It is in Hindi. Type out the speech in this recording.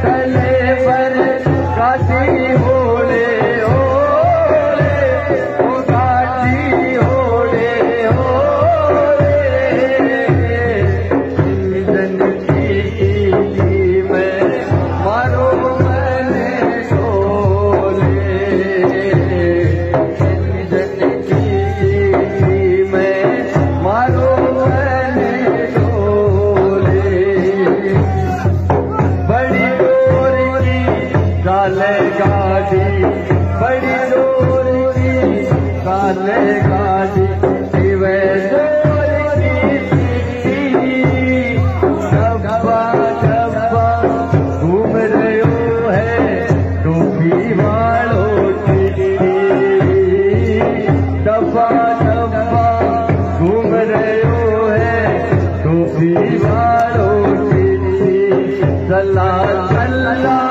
तले पर काटी होले होले ओ काटी होले होले जन की मैं मारो मैंने सोले जन की मैं मारो मैंने सोले बड़ी डोर की काले गाड़ी बड़ी डोर की काले गाड़ी शिवे डोर की डब्बा डब्बा घूम रहे हो है टोपी वालों की डब्बा डब्बा घूम रहे हो है टोपी वालों की सल्ला सल्ला